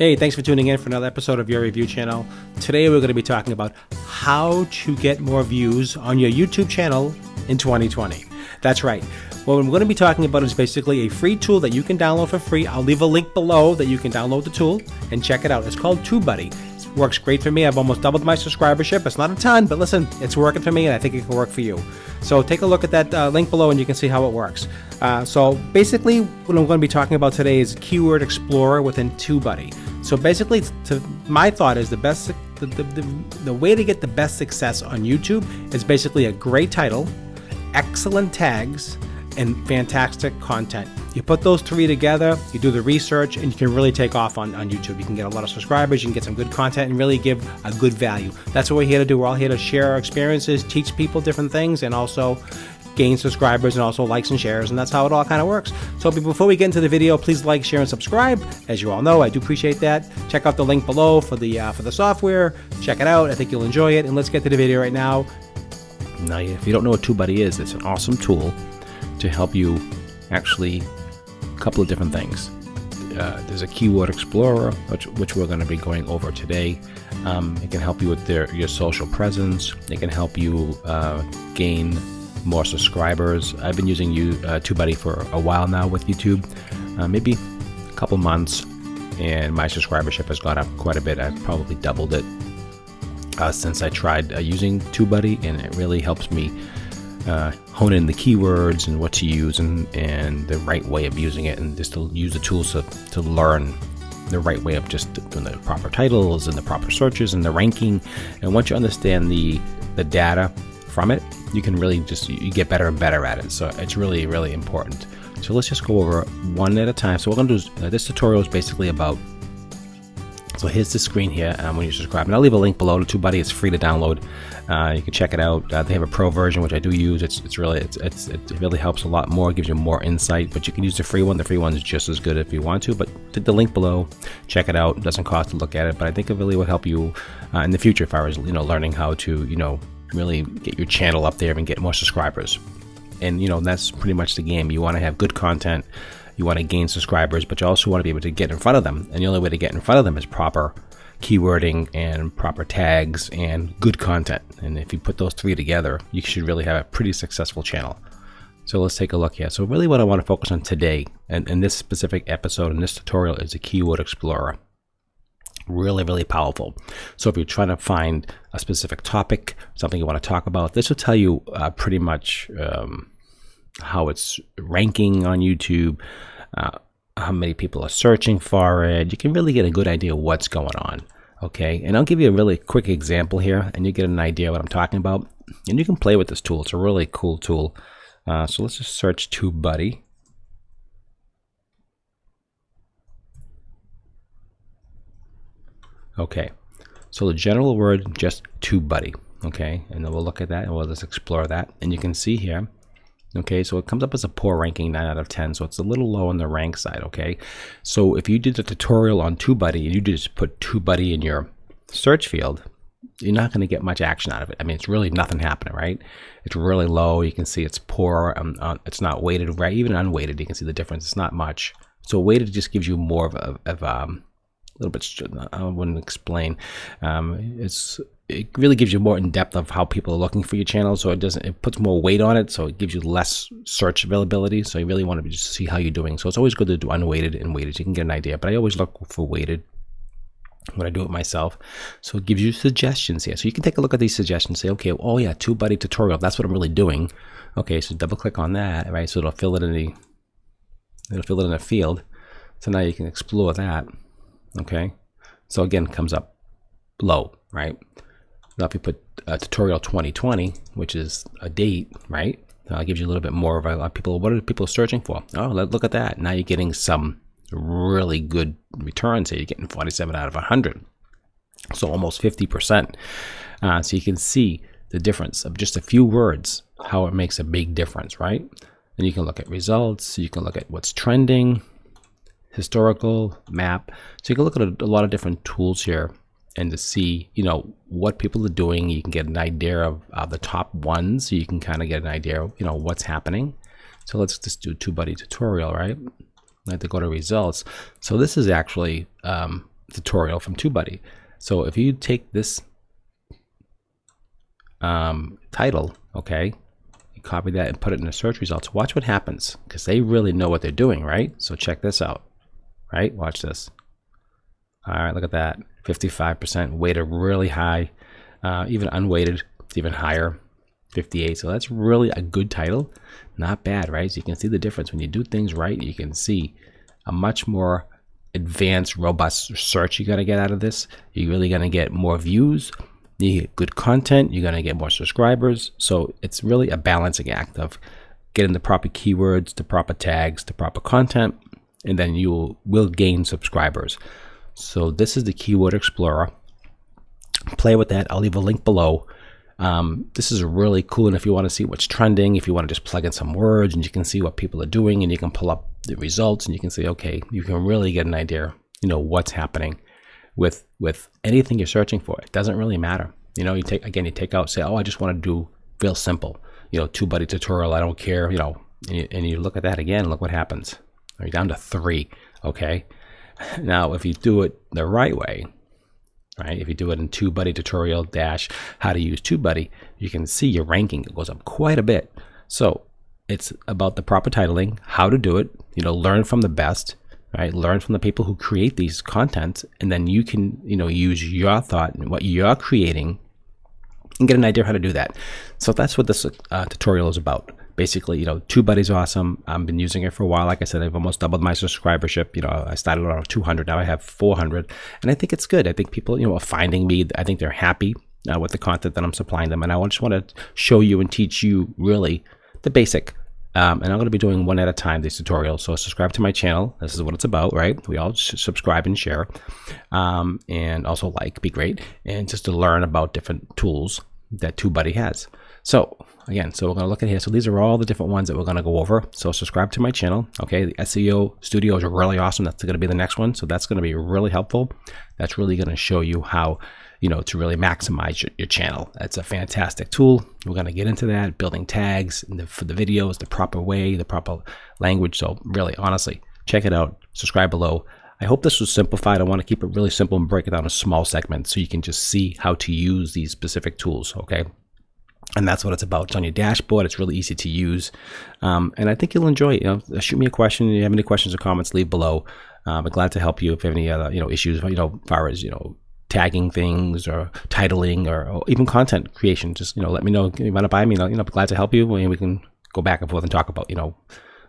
Hey, thanks for tuning in for another episode of your review channel. Today we're going to be talking about how to get more views on your YouTube channel in 2020. That's right. What I'm going to be talking about is basically a free tool that you can download for free. I'll leave a link below that you can download the tool and check it out. It's called tubebuddy. It works great for me. I've almost doubled my subscribership. It's not a ton, but listen, it's working for me and I think it can work for you. So take a look at that link below and you can see how it works. So basically what I'm going to be talking about today is Keyword Explorer within tubebuddy. So basically, my thought is the way to get the best success on YouTube is basically a great title, excellent tags, and fantastic content. You put those three together, you do the research, and you can really take off on YouTube. You can get a lot of subscribers, you can get some good content, and really give a good value. That's what we're here to do. We're all here to share our experiences, teach people different things, and also gain subscribers and also likes and shares, and that's how it all kind of works. So before we get into the video, please like, share, and subscribe. As you all know, I do appreciate that. Check out the link below for the software. Check it out. I think you'll enjoy it. And let's get to the video right now. Now, if you don't know what tubebuddy is, it's an awesome tool to help you actually a couple of different things. There's a Keyword Explorer, which we're going to be going over today. It can help you with your social presence. It can help you gain more subscribers. I've been using tubebuddy for a while now with YouTube, maybe a couple months, and my subscribership has gone up quite a bit. I've probably doubled it since I tried using tubebuddy, and it really helps me hone in the keywords and what to use and the right way of using it, and just to use the tools to learn the right way of just doing the proper titles and the proper searches and the ranking. And once you understand the data from it, you can really you get better and better at it. So it's really, really important. So let's just go over one at a time. So what we're going to do is, this tutorial is basically about, so here's the screen here when you subscribe. And I'll leave a link below to tubebuddy. It's free to download. You can check it out. They have a pro version, which I do use. It really helps a lot more. It gives you more insight, but you can use the free one. The free one is just as good if you want to, but the link below, check it out. It doesn't cost to look at it, but I think it really would help you in the future if I was learning how to really get your channel up there and get more subscribers. And that's pretty much the game. You want to have good content, you want to gain subscribers, but you also want to be able to get in front of them. And the only way to get in front of them is proper keywording and proper tags and good content. And if you put those three together, you should really have a pretty successful channel. So let's take a look here. So really what I want to focus on today, and in this specific episode, in this tutorial, is the Keyword Explorer. Really, really powerful. So if you're trying to find a specific topic, something you want to talk about, this will tell you pretty much how it's ranking on YouTube, how many people are searching for it. You can really get a good idea of what's going on. Okay, and I'll give you a really quick example here, and you get an idea what I'm talking about. And you can play with this tool. It's a really cool tool. So let's just search tubebuddy. Okay, so the general word, just tubebuddy. Okay, and then we'll look at that and we'll just explore that. And you can see here, okay, so it comes up as a poor ranking, 9 out of 10, so it's a little low on the rank side. Okay, so if you did a tutorial on tubebuddy and you just put tubebuddy in your search field, you're not going to get much action out of it. I mean, it's really nothing happening, right? It's really low. You can see it's poor. It's not weighted, right? Even unweighted, you can see the difference. It's not much. So weighted just gives you more of a little bit, I wouldn't explain. It really gives you more in depth of how people are looking for your channel. So it puts more weight on it. So it gives you less search availability. So you really want to just see how you're doing. So it's always good to do unweighted and weighted. You can get an idea, but I always look for weighted when I do it myself. So it gives you suggestions here. So you can take a look at these suggestions, say, okay, oh yeah, tubebuddy tutorial. That's what I'm really doing. Okay, so double click on that, right? So it'll fill it in the field. So now you can explore that. Okay, so again, it comes up low, right? Now if you put tutorial 2020, which is a date, right? It gives you a little bit more of a lot of people. What are people searching for? Oh, look at that. Now you're getting some really good returns here. You're getting 47 out of 100, so almost 50%. So you can see the difference of just a few words, how it makes a big difference, right? And you can look at results. You can look at what's trending, historical, map. So you can look at a lot of different tools here and to see, what people are doing. You can get an idea of the top ones. So you can kind of get an idea of, what's happening. So let's just do tubebuddy tutorial, right? I have to go to results. So this is actually tutorial from TubeBuddy. So if you take this title, okay, you copy that and put it in the search results, watch what happens, because they really know what they're doing, right? So check this out, right? Watch this. All right, look at that. 55% weighted really high. Even unweighted, it's even higher. 58. So that's really a good title. Not bad, right? So you can see the difference. When you do things right, you can see a much more advanced, robust search you're going to get out of this. You're really going to get more views. You get good content. You're going to get more subscribers. So it's really a balancing act of getting the proper keywords, the proper tags, the proper content, and then you will gain subscribers. So this is the Keyword Explorer. Play with that. I'll leave a link below. This is really cool, and if you want to see what's trending, if you want to just plug in some words and you can see what people are doing, and you can pull up the results and you can say, okay, you can really get an idea, you know, what's happening with anything you're searching for. It doesn't really matter. You know, you take out, say, oh, I just want to do real simple, you know, TubeBuddy tutorial, I don't care, you know, and you look at that again, look what happens. You're down to 3, okay? Now, if you do it the right way, right? If you do it in TubeBuddy tutorial dash how to use TubeBuddy, you can see your ranking goes up quite a bit. So it's about the proper titling, how to do it, you know, learn from the best, right? Learn from the people who create these contents, and then you can, you know, use your thought and what you're creating and get an idea how to do that. So that's what this tutorial is about. Basically, you know, TubeBuddy's awesome. I've been using it for a while. Like I said, I've almost doubled my subscribership. You know, I started around 200. Now I have 400. And I think it's good. I think people, you know, are finding me. I think they're happy with the content that I'm supplying them. And I just want to show you and teach you really the basic. And I'm going to be doing one at a time, these tutorials. So subscribe to my channel. This is what it's about, right? We all subscribe and share. And also be great. And just to learn about different tools that TubeBuddy has. So again, so we're going to look at here. So these are all the different ones that we're going to go over. So subscribe to my channel. Okay, the SEO Studio is really awesome. That's going to be the next one. So that's going to be really helpful. That's really going to show you how, you know, to really maximize your channel. That's a fantastic tool. We're going to get into that, building tags for the videos, the proper way, the proper language. So really, honestly, check it out. Subscribe below. I hope this was simplified. I want to keep it really simple and break it down to small segments so you can just see how to use these specific tools. Okay. And that's what it's about. It's on your dashboard. It's really easy to use. And I think you'll enjoy it. You know, shoot me a question. If you have any questions or comments, leave below. I'm glad to help you if you have any other, you know, issues, you know, as far as, you know, tagging things or titling or even content creation. Just, you know, let me know. You want to buy me, you know, glad to help you, and we can go back and forth and talk about, you know,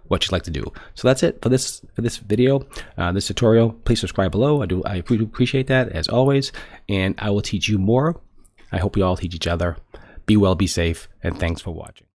what you'd like to do. So that's it for this video, this tutorial. Please subscribe below. I appreciate that as always, and I will teach you more. I hope we all teach each other. Be well, be safe, and thanks for watching.